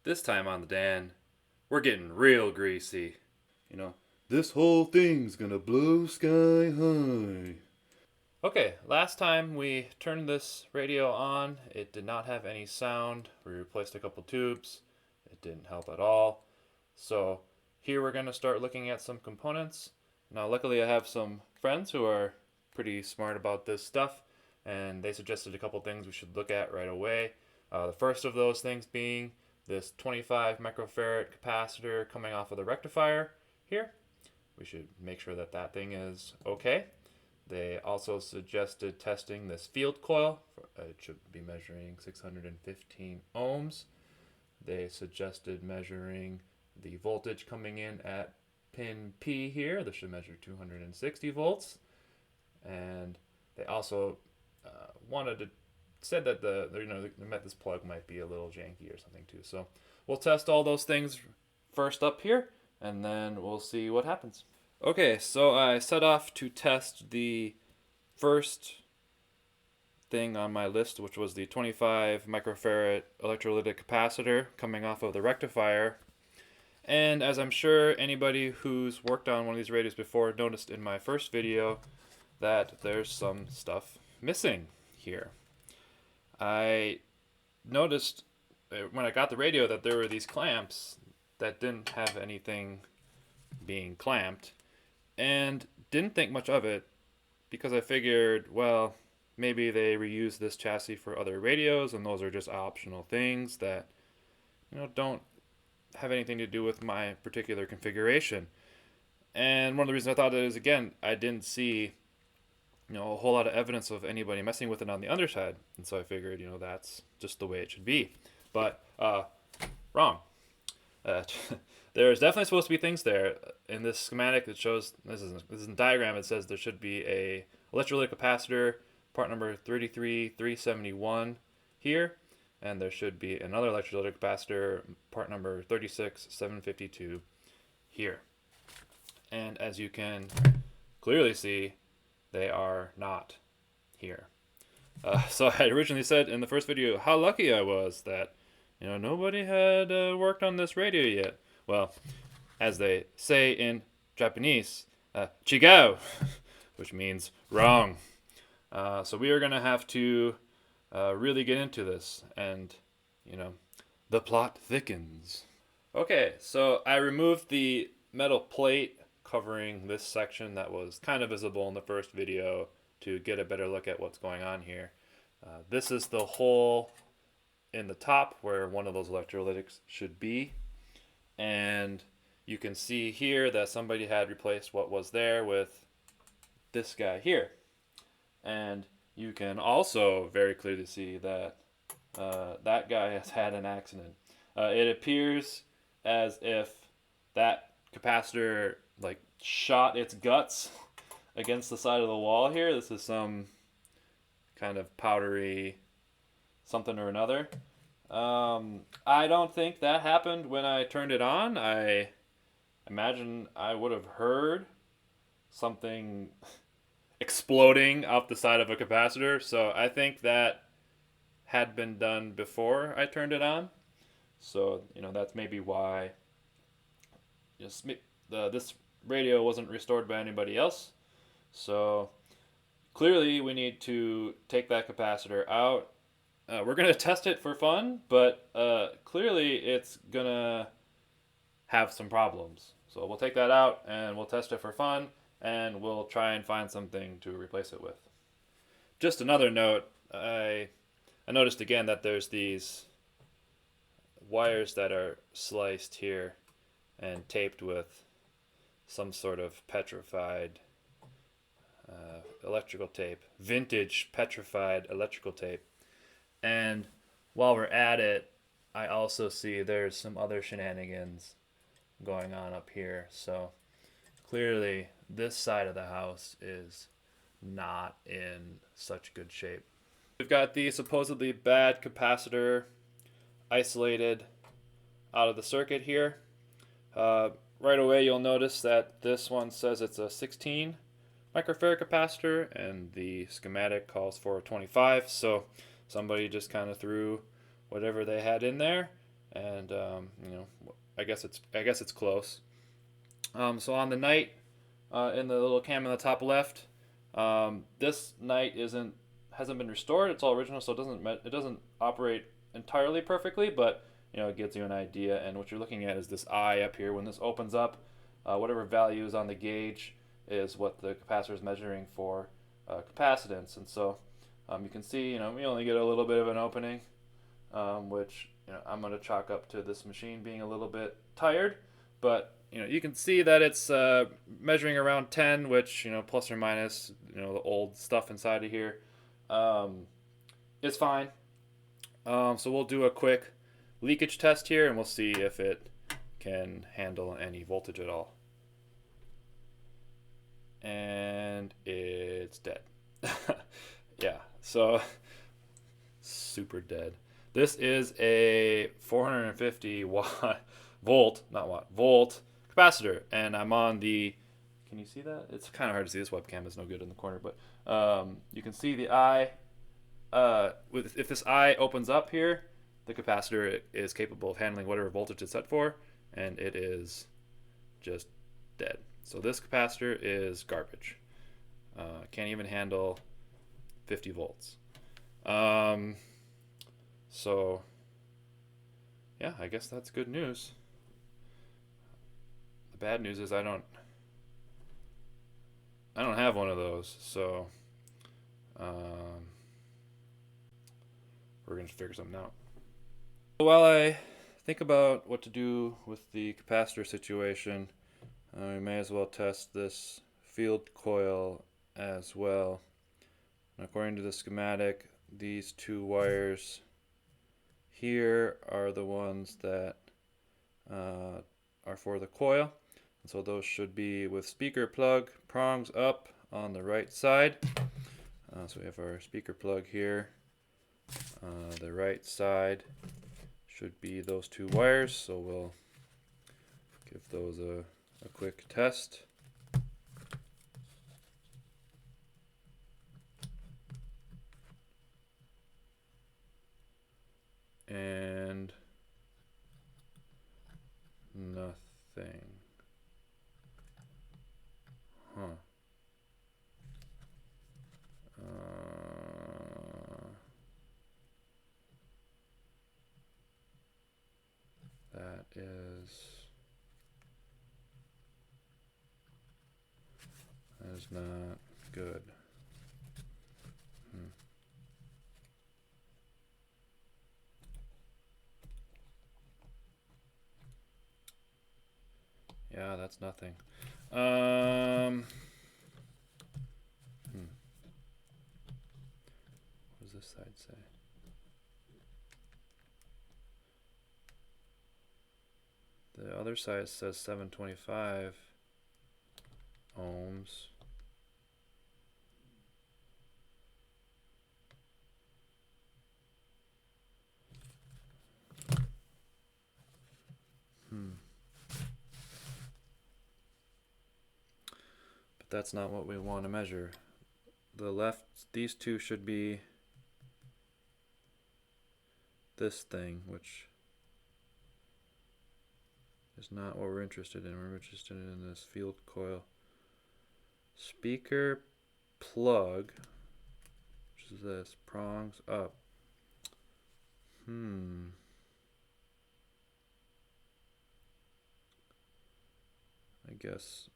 This time on the Dan, we're getting real greasy. You know, this whole thing's gonna blow sky high. Okay, last time we turned this radio on, it did not have any sound. We replaced a couple tubes. It didn't help at all. So here we're gonna start looking at some components. Now luckily I have some friends who are pretty smart about this stuff, and they suggested a couple things we should look at right away. The first of those things being this 25 microfarad capacitor coming off of the rectifier here. We should make sure that that thing is okay. They also suggested testing this field coil. It should be measuring 615 ohms. They suggested measuring the voltage coming in at pin P here. This should measure 260 volts. And they also said that this plug might be a little janky or something too. So we'll test all those things first up here, and then we'll see what happens. Okay, so I set off to test the first thing on my list, which was the 25 microfarad electrolytic capacitor coming off of the rectifier. And as I'm sure anybody who's worked on one of these radios before noticed in my first video, that there's some stuff missing here. I noticed when I got the radio that there were these clamps that didn't have anything being clamped, and didn't think much of it because I figured, well, maybe they reuse this chassis for other radios and those are just optional things that don't have anything to do with my particular configuration. And one of the reasons I thought that is, again, I didn't see a whole lot of evidence of anybody messing with it on the underside, and so I figured this just the way it should be. But wrong. There's definitely supposed to be things there. In this schematic that shows, this is a diagram, it says there should be a electrolytic capacitor, part number 33371 here, and there should be another electrolytic capacitor, part number 36752 here. And as you can clearly see, they are not here. So I originally said in the first video how lucky I was that nobody had worked on this radio yet. Well, as they say in Japanese, chigao, which means wrong. So we are going to have to really get into this, and the plot thickens. Okay, so I removed the metal plate covering this section that was kind of visible in the first video to get a better look at what's going on here. This is the hole in the top where one of those electrolytics should be, and you can see here that somebody had replaced what was there with this guy here. And you can also very clearly see that that guy has had an accident. It appears as if that capacitor shot its guts against the side of the wall here. This is some kind of powdery something or another. I don't think that happened when I turned it on. I imagine I would have heard something exploding off the side of a capacitor, so I think that had been done before I turned it on. So that's maybe why this radio wasn't restored by anybody else. So clearly we need to take that capacitor out. We're going to test it for fun, but clearly it's going to have some problems. So we'll take that out and we'll test it for fun, and we'll try and find something to replace it with. Just another note, I noticed again that there's these wires that are sliced here and taped with some sort of petrified electrical tape, vintage petrified electrical tape. And while we're at it, I also see there's some other shenanigans going on up here. So clearly this side of the house is not in such good shape. We've got the supposedly bad capacitor isolated out of the circuit here. Right away you'll notice that this one says it's a 16 microfarad capacitor and the schematic calls for a 25, so somebody just kind of threw whatever they had in there. and you know, I guess it's close. So on the night, in the little cam in the top left, this night hasn't been restored. It's all original, so it doesn't operate entirely perfectly, but you know, it gives you an idea. And what you're looking at is this eye up here. When this opens up, whatever value is on the gauge is what the capacitor is measuring for capacitance. And so you can see, you know, we only get a little bit of an opening, which, you know, I'm going to chalk up to this machine being a little bit tired, but you know, you can see that it's measuring around 10, which, you know, plus or minus, you know, the old stuff inside of here is fine. So we'll do a quick leakage test here, and we'll see if it can handle any voltage at all. And it's dead. Yeah, so super dead. This is a 450 volt capacitor, and I'm on the, can you see that? It's kind of hard to see. This webcam is no good in the corner, but you can see the eye. If this eye opens up here, the capacitor is capable of handling whatever voltage it's set for, and it is just dead. So this capacitor is garbage. Can't even handle 50 volts. So yeah, I guess that's good news. The bad news is I don't have one of those, so we're going to figure something out. While I think about what to do with the capacitor situation, we may as well test this field coil as well. According to the schematic, these two wires here are the ones that are for the coil. And so those should be with speaker plug prongs up on the right side. So we have our speaker plug here. The right side should be those two wires. So we'll give those a quick test. And nothing. Huh. That is not good. Yeah, that's nothing. What does this side say? The other side says 725 ohms. But that's not what we want to measure. The left, these two should be this thing, which is not what we're interested in. We're interested in this field coil. Speaker plug, which is this, prongs up. I guess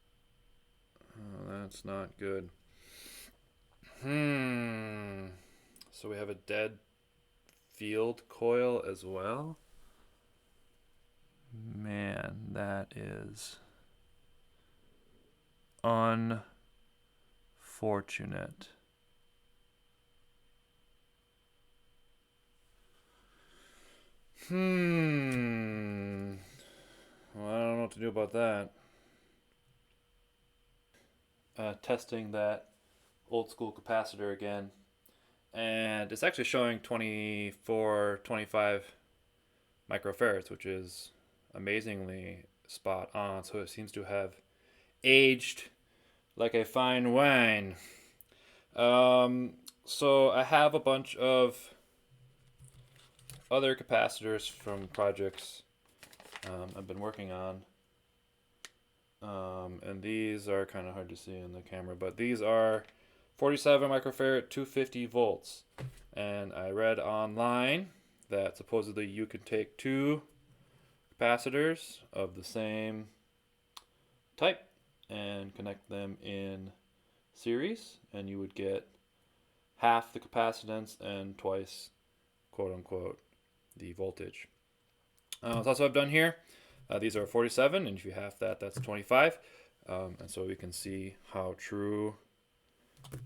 that's not good. So we have a dead field coil as well. Man, that is unfortunate. Well, I don't know what to do about that. Testing that old school capacitor again, and it's actually showing 24, 25 microfarads, which is amazingly spot on. So it seems to have aged like a fine wine. So I have a bunch of other capacitors from projects I've been working on. And these are kind of hard to see in the camera, but these are 47 microfarad, 250 volts. And I read online that supposedly you could take two capacitors of the same type and connect them in series, and you would get half the capacitance and twice, quote unquote, the voltage. That's also what I've done here. These are 47, and if you half that, that's 25. And so we can see how true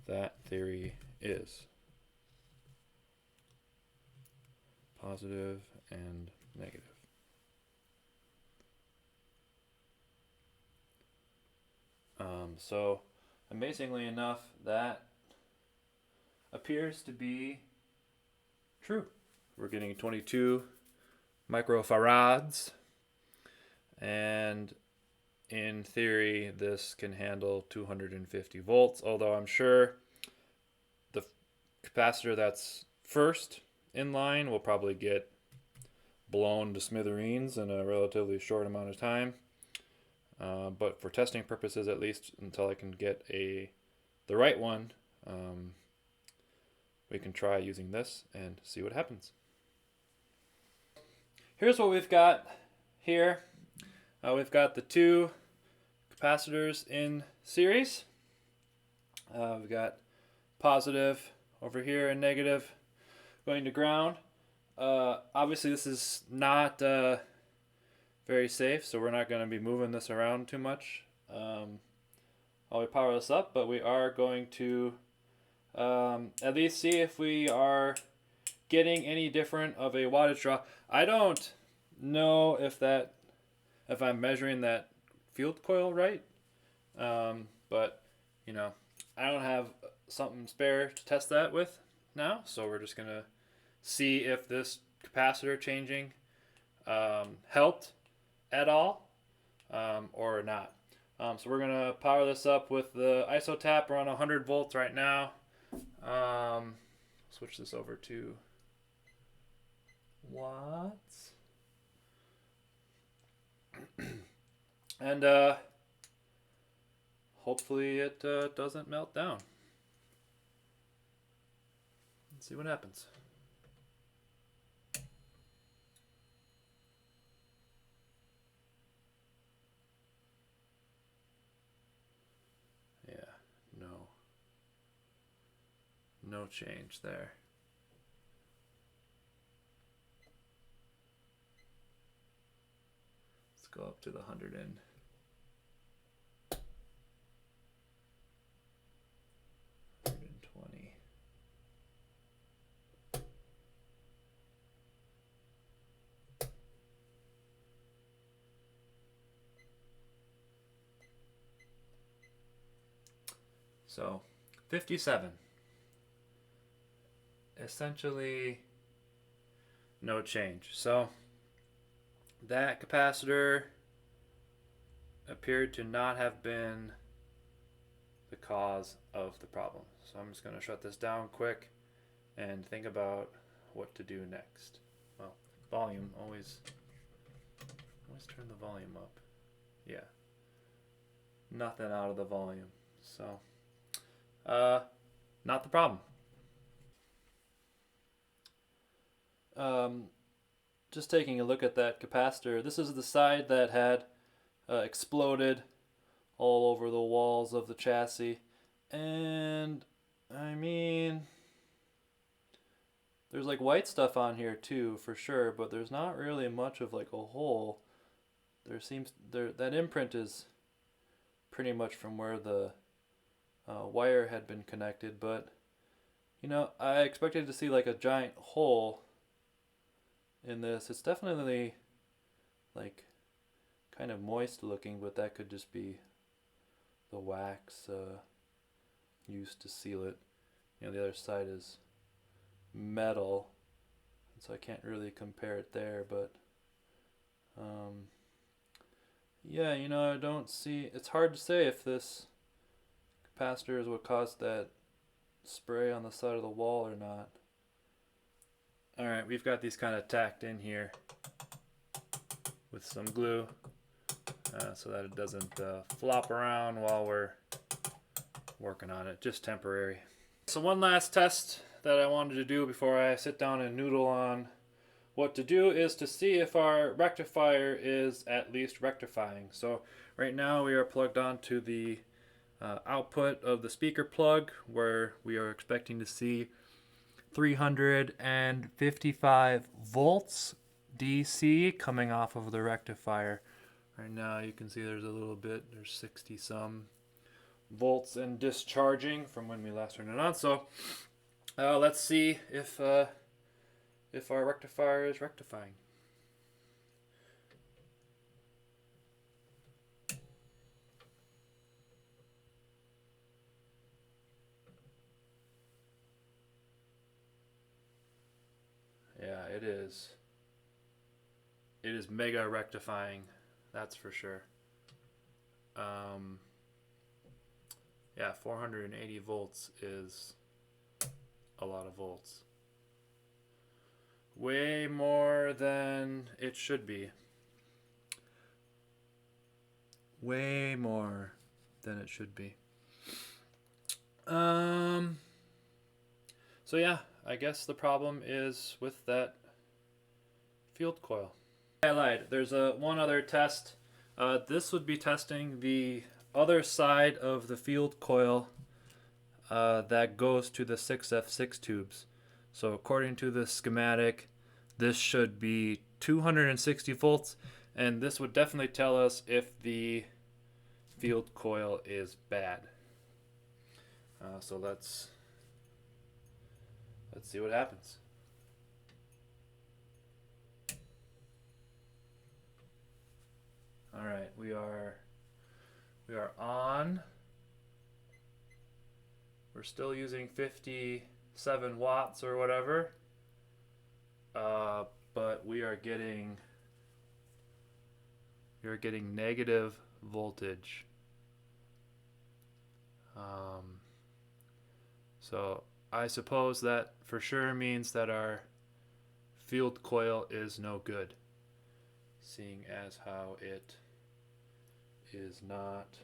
that theory is. Positive and negative. So amazingly enough, that appears to be true. We're getting 22 microfarads, and in theory this can handle 250 volts, although I'm sure the capacitor that's first in line will probably get blown to smithereens in a relatively short amount of time. But for testing purposes, at least until I can get the right one, we can try using this and see what happens. Here's what we've got here. We've got the two capacitors in series. We've got positive over here and negative going to ground. Obviously this is not very safe, so we're not going to be moving this around too much while we power this up, but we are going to at least see if we are getting any different of a wattage draw. I don't know if I'm measuring that field coil right, but you know, I don't have something spare to test that with now, so we're just gonna see if this capacitor changing helped at all or not. So we're gonna power this up with the ISO tap. We're on 100 volts right now. Switch this over to watts. And hopefully it doesn't melt down. Let's see what happens. Yeah, no change there. Let's go up to the 120. So 57. Essentially no change. So that capacitor appeared to not have been the cause of the problem. So I'm just going to shut this down quick and think about what to do next. Well, volume, always turn the volume up. Yeah, nothing out of the volume. So not the problem. Just taking a look at that capacitor, this is the side that had exploded all over the walls of the chassis, and I mean, there's like white stuff on here too for sure, but there's not really much of like a hole. That imprint is pretty much from where the wire had been connected, but you know, I expected to see like a giant hole in this. It's definitely like kind of moist looking, but that could just be the wax used to seal it. You know, the other side is metal, so I can't really compare it there, but yeah, you know, I don't see, it's hard to say if this capacitor is what caused that spray on the side of the wall or not. Alright, we've got these kind of tacked in here with some glue so that it doesn't flop around while we're working on it, just temporary. So one last test that I wanted to do before I sit down and noodle on what to do is to see if our rectifier is at least rectifying. So right now we are plugged onto the output of the speaker plug, where we are expecting to see 355 volts DC coming off of the rectifier. Right now you can see there's a little bit, there's 60 some volts and discharging from when we last turned it on. So let's see if our rectifier is rectifying. Yeah, it is. It is mega rectifying, that's for sure. Yeah, 480 volts is a lot of volts. Way more than it should be. Way more than it should be. So yeah, I guess the problem is with that field coil. I lied. There's one other test. This would be testing the other side of the field coil that goes to the 6F6 tubes. So according to the schematic, this should be 260 volts, and this would definitely tell us if the field coil is bad. So let's see what happens. All right, we are on. We're still using 57 watts or whatever, but we are getting negative voltage. So I suppose that for sure means that our field coil is no good, seeing as how it is not.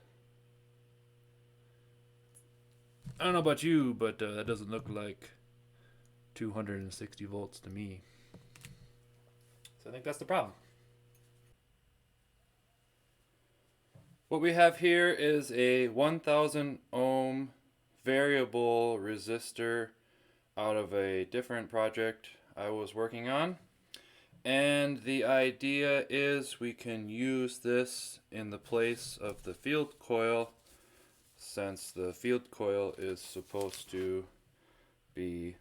I don't know about you, but that doesn't look like 260 volts to me. So I think that's the problem. What we have here is a 1000 ohm variable resistor out of a different project I was working on. And the idea is we can use this in the place of the field coil, since the field coil is supposed to be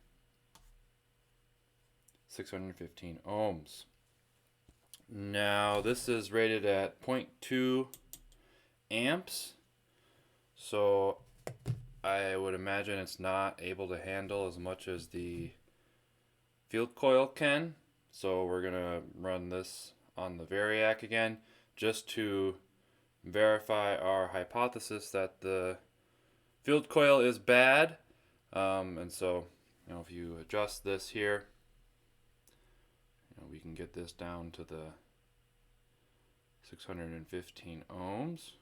615 ohms. Now this is rated at 0.2 amps, so I would imagine it's not able to handle as much as the field coil can. So we're gonna run this on the variac again, just to verify our hypothesis that the field coil is bad. And so, if you adjust this here, we can get this down to the 615 ohms.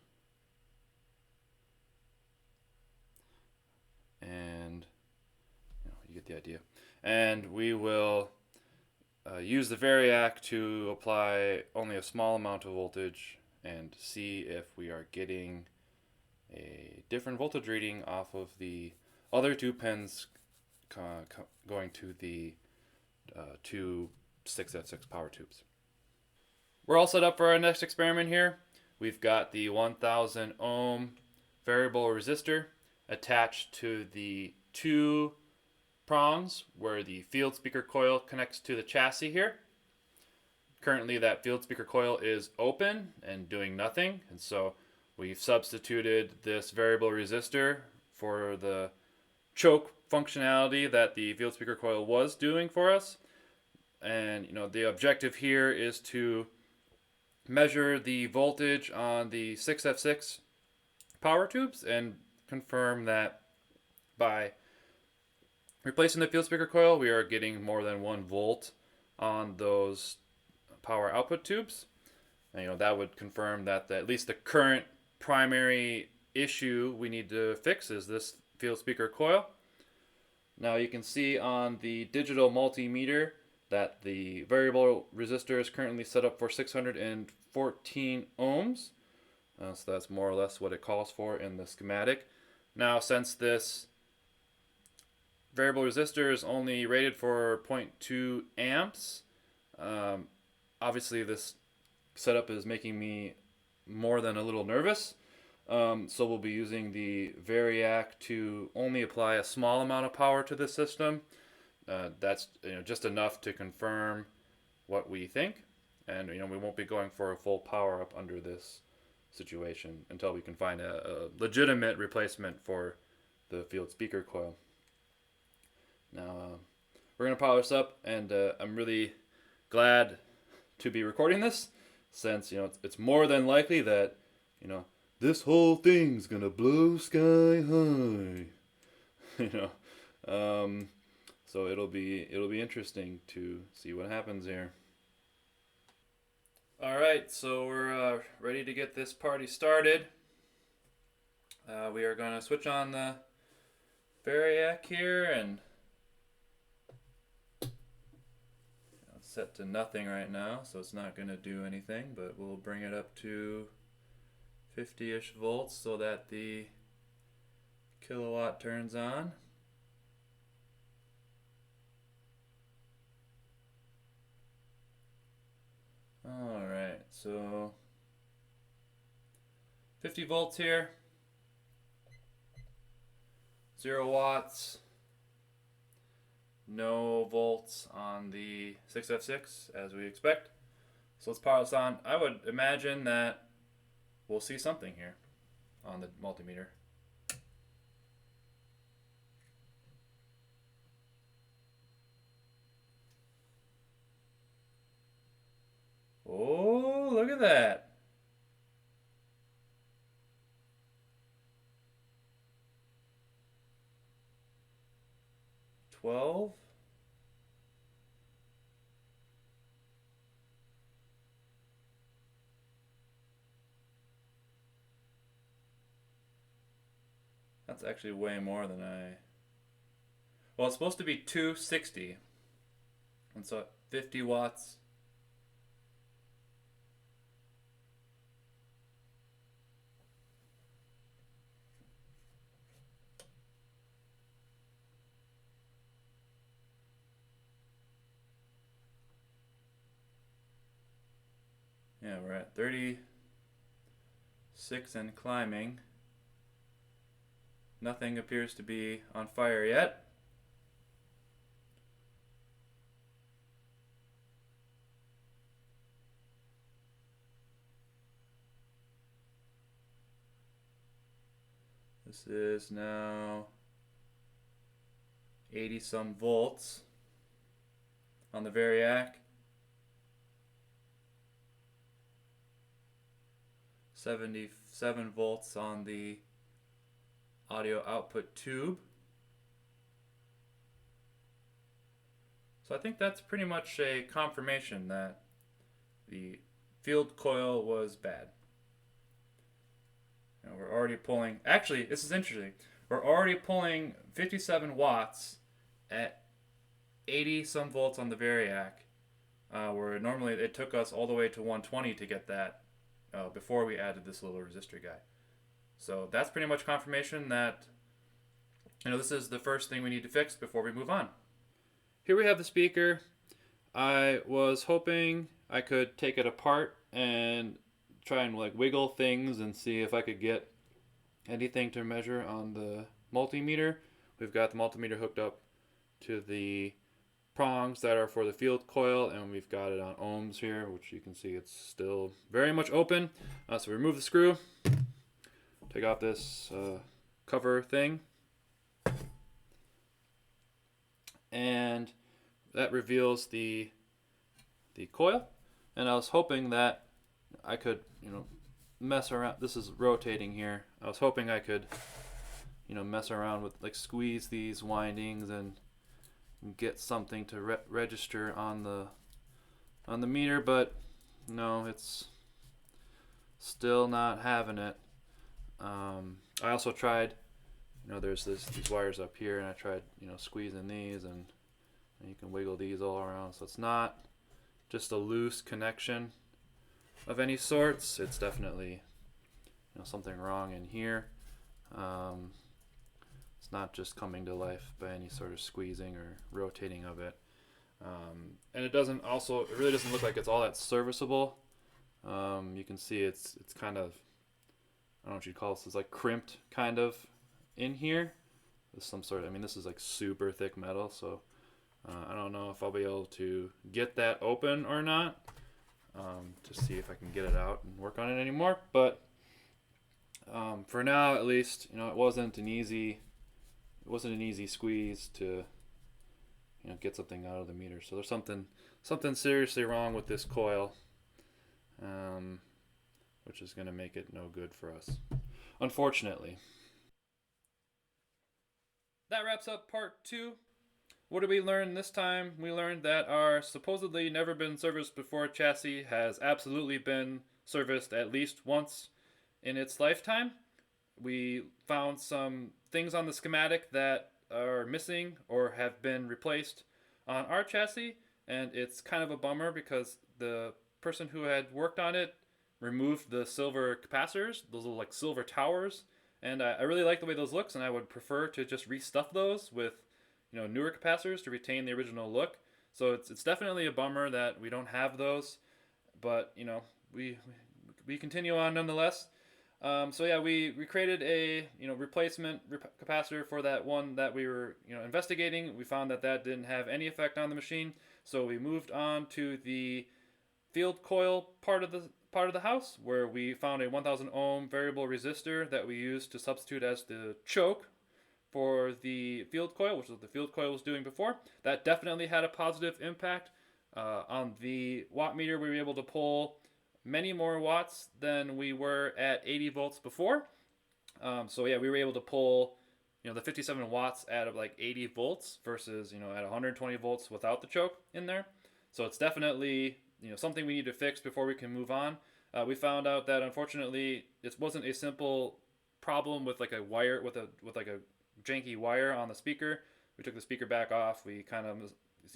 And you get the idea. And we will use the variac to apply only a small amount of voltage and see if we are getting a different voltage reading off of the other two pins going to the two 6F6 power tubes. We're all set up for our next experiment here. We've got the 1000 ohm variable resistor attached to the two prongs where the field speaker coil connects to the chassis here. Currently that field speaker coil is open and doing nothing, and so we've substituted this variable resistor for the choke functionality that the field speaker coil was doing for us. And the objective here is to measure the voltage on the 6F6 power tubes and confirm that by Replacing the field speaker coil, we are getting more than 1 volt on those power output tubes. And, that would confirm that at least the current primary issue we need to fix is this field speaker coil. Now you can see on the digital multimeter that the variable resistor is currently set up for 614 ohms. So that's more or less what it calls for in the schematic. Now, since this variable resistor is only rated for 0.2 amps, obviously this setup is making me more than a little nervous. So we'll be using the Variac to only apply a small amount of power to the system. That's just enough to confirm what we think, and we won't be going for a full power up under this situation until we can find a legitimate replacement for the field speaker coil. Now we're gonna power this up, and I'm really glad to be recording this, since it's more than likely that this whole thing's gonna blow sky high. So it'll be interesting to see what happens here. All right, so we're ready to get this party started. We are going to switch on the Variac here, and it's set to nothing right now, so it's not going to do anything, but we'll bring it up to 50-ish volts so that the kilowatt turns on. Alright, so 50 volts here, 0 watts, no volts on the 6F6 as we expect. So let's power this on. I would imagine that we'll see something here on the multimeter. Oh, look at that. $12. That's actually way more than well, it's supposed to be 260. And so 50 watts. Yeah, we're at 36 and climbing. Nothing appears to be on fire yet. This is now 80 some volts on the Variac. 77 volts on the audio output tube. So I think that's pretty much a confirmation that the field coil was bad. We're already pulling, actually this is interesting, we're already pulling 57 watts at 80 some volts on the Variac, where normally it took us all the way to 120 to get that before we added this little resistor guy. So that's pretty much confirmation that this is the first thing we need to fix before we move on. Here we have the speaker. I was hoping I could take it apart and try and wiggle things and see if I could get anything to measure on the multimeter. We've got the multimeter hooked up to the prongs that are for the field coil, and we've got it on ohms here, which you can see it's still very much open. So we remove the screw, take off this cover thing, and that reveals the coil. And I was hoping that I could mess around. This is rotating here. I was hoping I could mess around with squeeze these windings and get something to register on the meter, but no, it's still not having it. I also tried, there's these wires up here, and I tried, squeezing these, and you can wiggle these all around. So it's not just a loose connection of any sorts. It's definitely, something wrong in here. It's not just coming to life by any sort of squeezing or rotating of it. And it really doesn't look like it's all that serviceable. You can see it's kind of, I don't know what you'd call this. It's like crimped kind of in here. There's some sort of, this is like super thick metal, so I don't know if I'll be able to get that open or not, to see if I can get it out and work on it anymore. But for now, at least, it wasn't an easy squeeze to get something out of the meter. So there's something seriously wrong with this coil, which is going to make it no good for us, unfortunately. That wraps up part 2. What did we learn this time? We learned that our supposedly never been serviced before chassis has absolutely been serviced at least once in its lifetime. We found some things on the schematic that are missing or have been replaced on our chassis, and it's kind of a bummer because the person who had worked on it removed the silver capacitors, those little like silver towers, and I really like the way those looks, and I would prefer to just restuff those with newer capacitors to retain the original look. So it's definitely a bummer that we don't have those, but we continue on nonetheless. So yeah, we created a replacement capacitor for that one that we were investigating. We found that didn't have any effect on the machine, so we moved on to the field coil part of the house, where we found a 1000 ohm variable resistor that we used to substitute as the choke for the field coil, which is what the field coil was doing before. That definitely had a positive impact on the watt meter. We were able to pull many more watts than we were at 80 volts before. So yeah, we were able to pull the 57 watts out of like 80 volts versus at 120 volts without the choke in there. So it's definitely something we need to fix before we can move on. We found out that unfortunately it wasn't a simple problem with like a wire with like a janky wire on the speaker. We took the speaker back off. We kind of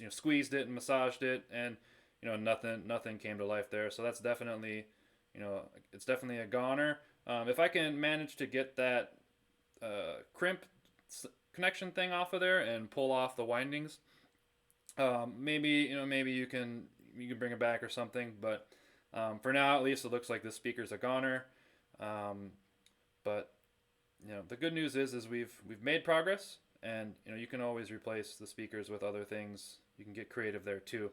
squeezed it and massaged it, and nothing came to life there. So that's definitely it's definitely a goner. If I can manage to get that crimp connection thing off of there and pull off the windings, maybe you can bring it back or something. But for now, at least, it looks like this speaker's a goner. But the good news is we've made progress, and you can always replace the speakers with other things. You can get creative there too.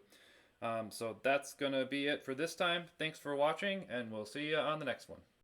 So that's gonna be it for this time. Thanks for watching, and we'll see you on the next one.